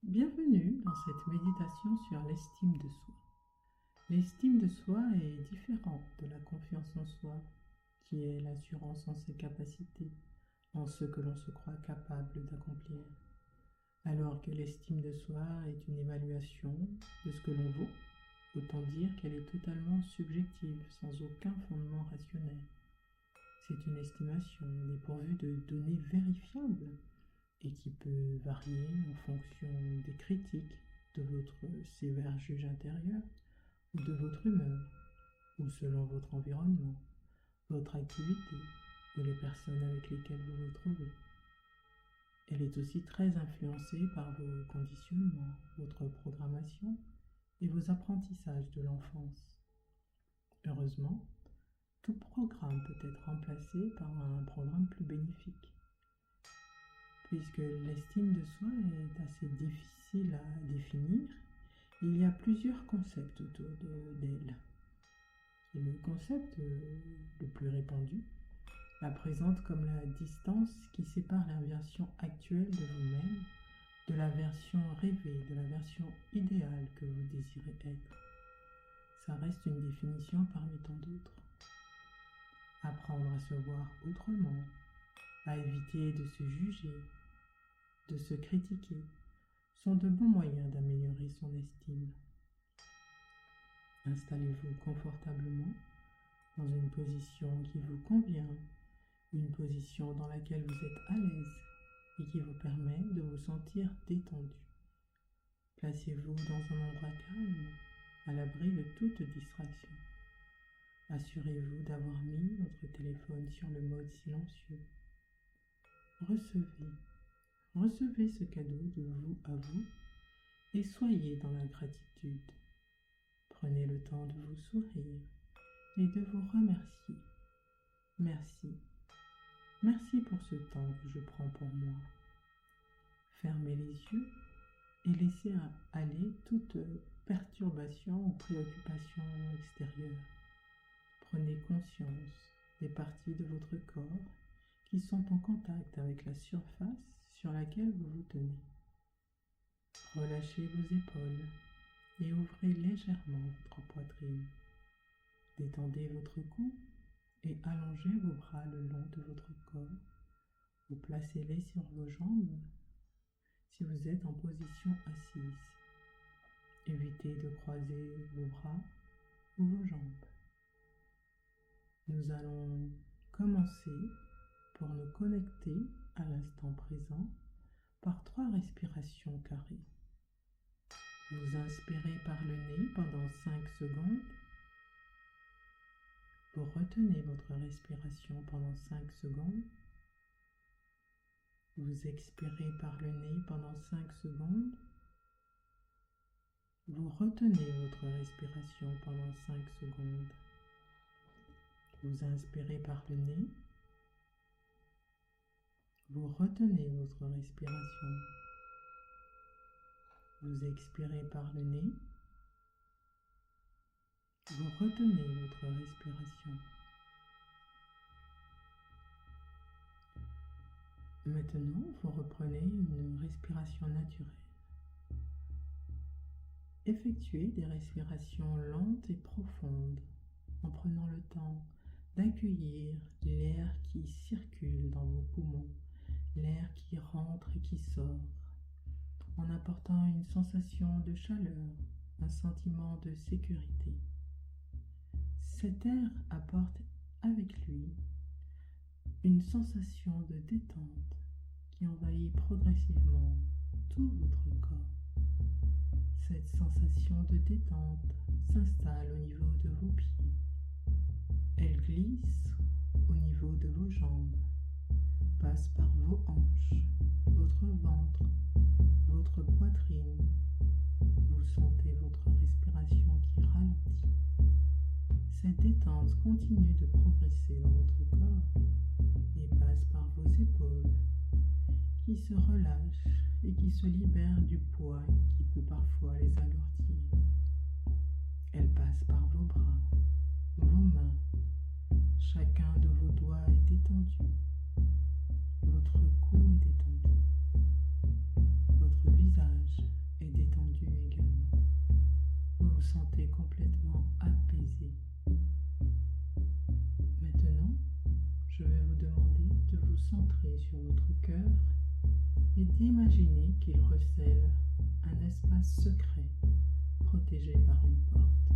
Bienvenue dans cette méditation sur l'estime de soi. L'estime de soi est différente de la confiance en soi, qui est l'assurance en ses capacités, en ce que l'on se croit capable d'accomplir. Alors que l'estime de soi est une évaluation de ce que l'on vaut, autant dire qu'elle est totalement subjective, sans aucun fondement rationnel. C'est une estimation dépourvue de données vérifiables et qui peut varier en fonction des critiques, de votre sévère juge intérieur ou de votre humeur, ou selon votre environnement, votre activité ou les personnes avec lesquelles vous vous trouvez. Elle est aussi très influencée par vos conditionnements, votre programmation et vos apprentissages de l'enfance. Heureusement, tout programme peut être remplacé par un programme plus bénéfique. Puisque l'estime de soi est assez difficile à définir, il y a plusieurs concepts autour d'elle. Et le concept le plus répandu la présente comme la distance qui sépare la version actuelle de vous-même de la version rêvée, de la version idéale que vous désirez être. Ça reste une définition parmi tant d'autres. Apprendre à se voir autrement, à éviter de se juger, de se critiquer, sont de bons moyens d'améliorer son estime. Installez-vous confortablement dans une position qui vous convient, une position dans laquelle vous êtes à l'aise et qui vous permet de vous sentir détendu. Placez-vous dans un endroit calme, à l'abri de toute distraction. Assurez-vous d'avoir mis votre téléphone sur le mode silencieux. Recevez ce cadeau de vous à vous et soyez dans la gratitude. Prenez le temps de vous sourire et de vous remercier. Merci. Merci pour ce temps que je prends pour moi. Fermez les yeux et laissez aller toute perturbation ou préoccupation extérieure. Prenez conscience des parties de votre corps qui sont en contact avec la surface sur laquelle vous vous tenez. Relâchez vos épaules et ouvrez légèrement votre poitrine. Détendez votre cou et allongez vos bras le long de votre corps ou placez-les sur vos jambes si vous êtes en position assise. Évitez de croiser vos bras ou vos jambes. Nous allons commencer pour nous connecter à l'instant présent par 3 respirations carrées. Vous inspirez par le nez pendant 5 secondes. Vous retenez votre respiration pendant 5 secondes. Vous expirez par le nez pendant 5 secondes. Vous retenez votre respiration pendant 5 secondes. Vous inspirez par le nez. Vous retenez votre respiration. Vous expirez par le nez. Vous retenez votre respiration. Maintenant, vous reprenez une respiration naturelle. Effectuez des respirations lentes et profondes en prenant le temps d'accueillir l'air qui circule dans vos poumons, l'air qui rentre et qui sort, en apportant une sensation de chaleur, un sentiment de sécurité. Cet air apporte avec lui une sensation de détente qui envahit progressivement tout votre corps. Cette sensation de détente s'installe au niveau de vos pieds. Elle glisse au niveau de vos jambes, passe par vos hanches, votre ventre, votre poitrine. Vous sentez votre respiration qui ralentit. Cette détente continue de progresser dans votre corps et passe par vos épaules qui se relâchent et qui se libèrent du poids qui peut parfois les alourdir. Elle passe par vos bras, vos mains. Chacun de vos doigts est détendu. Votre cou est détendu. Votre visage sentez complètement apaisé. Maintenant, je vais vous demander de vous centrer sur votre cœur et d'imaginer qu'il recèle un espace secret protégé par une porte.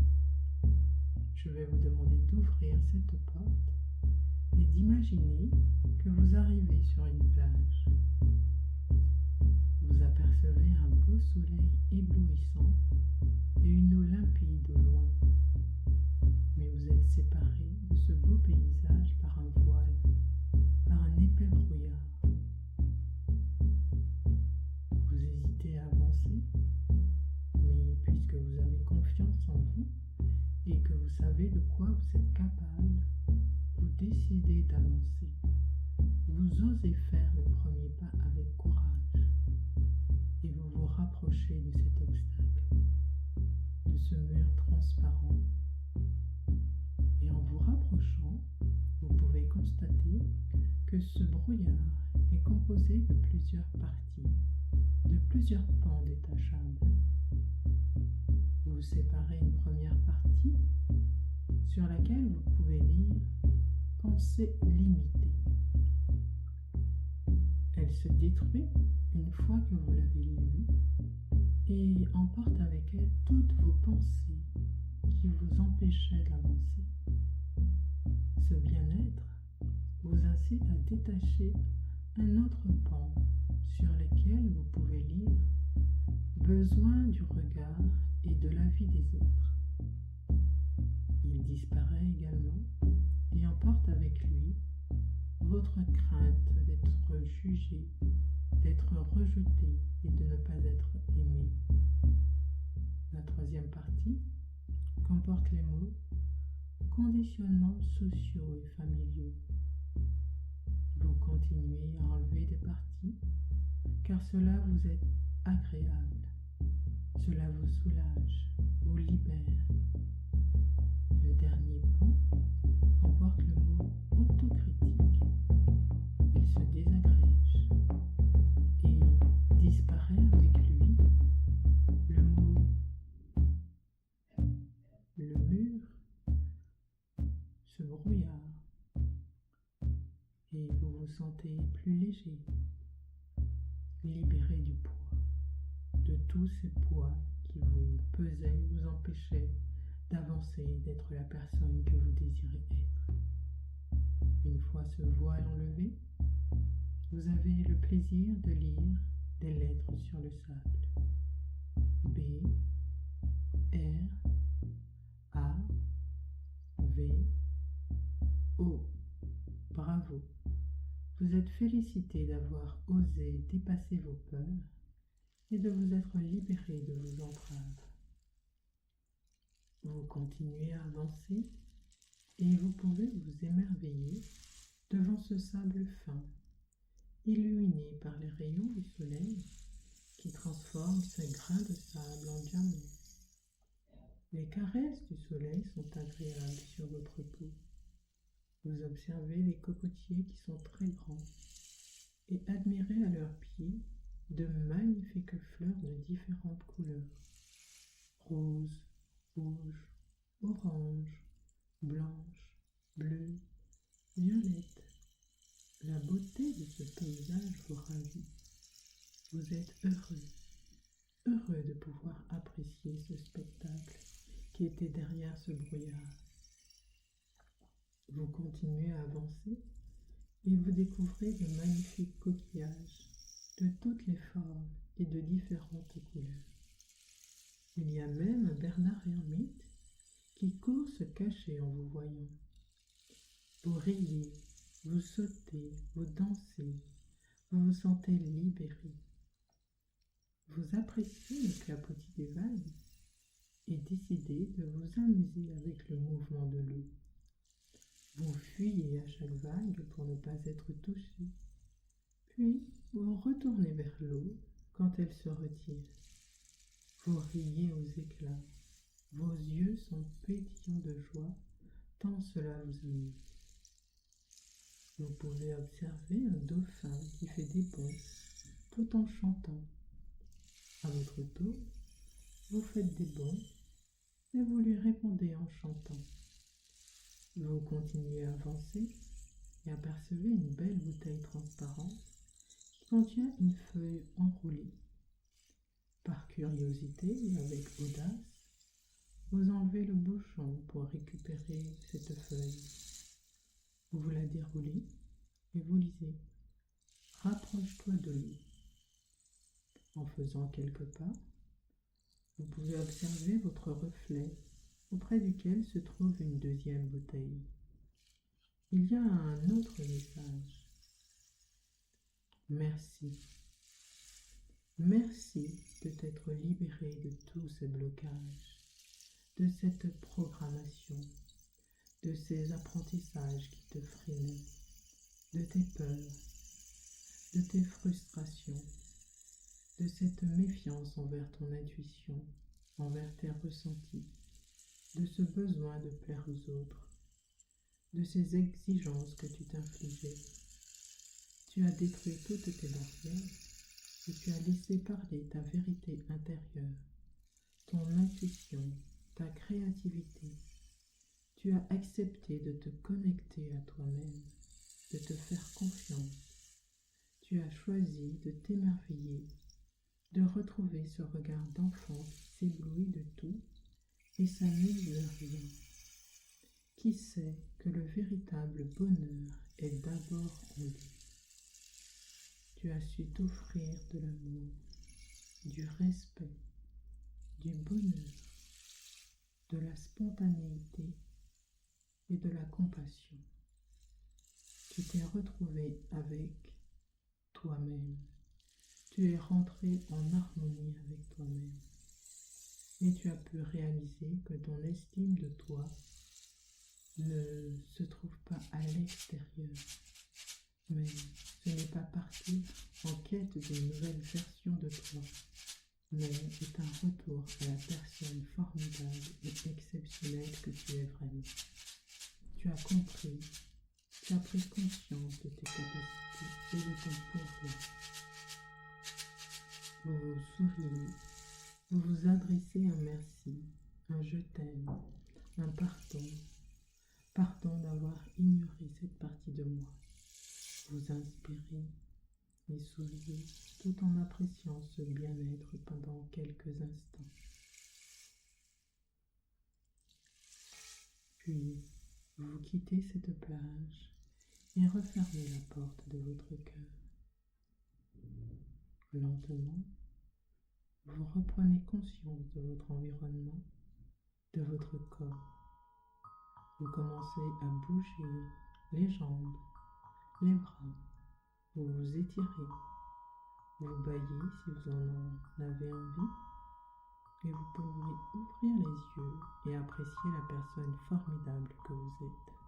Je vais vous demander d'ouvrir cette porte et d'imaginer que vous arrivez sur une plage. Vous apercevez un beau soleil éblouissant et une eau limpide au loin. Mais vous êtes séparés de ce beau paysage par un voile, par un épais brouillard. Vous hésitez à avancer, mais puisque vous avez confiance en vous et que vous savez de quoi vous êtes capable, vous décidez d'avancer. Vous osez faire le premier pas avec courage et vous vous rapprochez de cet obstacle, de ce mur transparent. Et en vous rapprochant, vous pouvez constater que ce brouillard est composé de plusieurs parties, de plusieurs pans détachables. Vous séparez une première partie sur laquelle vous pouvez lire « Pensée limitée ». Elle se détruit une fois que vous l'avez lue et emporte avec elle toutes vos pensées qui vous empêchaient d'avancer. Ce bien-être vous incite à détacher un autre pan sur lequel vous pouvez lire « Besoin du regard et de l'avis des autres ». Il disparaît également et emporte avec lui votre crainte d'être jugé, d'être rejeté et de ne pas être aimé. La troisième partie comporte les mots conditionnements sociaux et familiaux. Vous continuez à enlever des parties car cela vous est agréable, cela vous soulage, vous libère. Le dernier pan comporte le mot autocritique. Il se désagrège et disparaît avec lui le mot le mur, ce brouillard, et vous vous sentez plus léger, libéré du poids, de tous ces poids qui vous pesaient, vous empêchaient d'avancer, d'être la personne que vous désirez être. Une fois ce voile enlevé, vous avez le plaisir de lire des lettres sur le sable. B, R, A, V, O. Bravo! Vous êtes félicité d'avoir osé dépasser vos peurs et de vous être libéré de vos entraves. Vous continuez à avancer et vous pouvez vous émerveiller devant ce sable fin, illuminé par les rayons du soleil qui transforment ces grains de sable en diamants. Les caresses du soleil sont agréables sur votre peau. Vous observez les cocotiers qui sont très grands et admirez à leurs pieds de magnifiques fleurs de différentes couleurs. Rose, rouge, orange, blanche, bleue, violette. La beauté de ce paysage vous ravit. Vous êtes heureux de pouvoir apprécier ce spectacle qui était derrière ce brouillard. Vous continuez à avancer et vous découvrez de magnifiques coquillages de toutes les formes et de différentes couleurs. Il y a même un Bernard ermite qui court se cacher en vous voyant. Vous riez, vous sautez, vous dansez, vous vous sentez libéré. Vous appréciez le clapotis des vagues et décidez de vous amuser avec le mouvement de l'eau. Vous fuyez à chaque vague pour ne pas être touché, puis vous retournez vers l'eau quand elle se retire. Vous riez aux éclats, vos yeux sont pétillants de joie, tant cela vous amuse. Vous pouvez observer un dauphin qui fait des bonds tout en chantant. À votre tour, vous faites des bonds et vous lui répondez en chantant. Vous continuez à avancer et apercevez une belle bouteille transparente qui contient une feuille enroulée. Par curiosité et avec audace, vous enlevez le bouchon pour récupérer cette feuille. Vous la déroulez et vous lisez. Rapproche-toi de l'eau. En faisant quelques pas, vous pouvez observer votre reflet auprès duquel se trouve une deuxième bouteille. Il y a un autre message. Merci. Merci de t'être libéré de tous ces blocages, de cette programmation, de ces apprentissages qui te freinaient, de tes peurs, de tes frustrations, de cette méfiance envers ton intuition, envers tes ressentis, de ce besoin de plaire aux autres, de ces exigences que tu t'infligeais. Tu as détruit toutes tes barrières et tu as laissé parler ta vérité intérieure, ton intuition, ta créativité. Tu as accepté de te connecter à toi-même, de te faire confiance. Tu as choisi de t'émerveiller, de retrouver ce regard d'enfant qui s'éblouit de tout et s'amuse de rien, qui sait que le véritable bonheur est d'abord en lui. Tu as su t'offrir de l'amour, du respect, du bonheur, de la spontanéité et de la compassion. Tu t'es retrouvé avec toi-même. Tu es rentré en harmonie avec toi-même. Et tu as pu réaliser que ton estime de toi ne se trouve pas à l'extérieur, mais ce n'est pas partir en quête d'une nouvelle version de toi, mais est un retour à la personne formidable et exceptionnelle que tu es vraiment. Tu as compris, tu as pris conscience de tes capacités et de ton pouvoir. Vous vous souriez, vous vous adressez un merci, un je t'aime, un pardon. Pardon d'avoir ignoré cette partie de moi. Vous inspirez et souriez tout en appréciant ce bien-être pendant quelques instants. Puis, vous quittez cette plage et refermez la porte de votre cœur. Lentement, vous reprenez conscience de votre environnement, de votre corps. Vous commencez à bouger les jambes, les bras. Vous vous étirez, vous baillez si vous en avez envie et vous pourrez ouvrir les yeux et apprécier la personne formidable que vous êtes.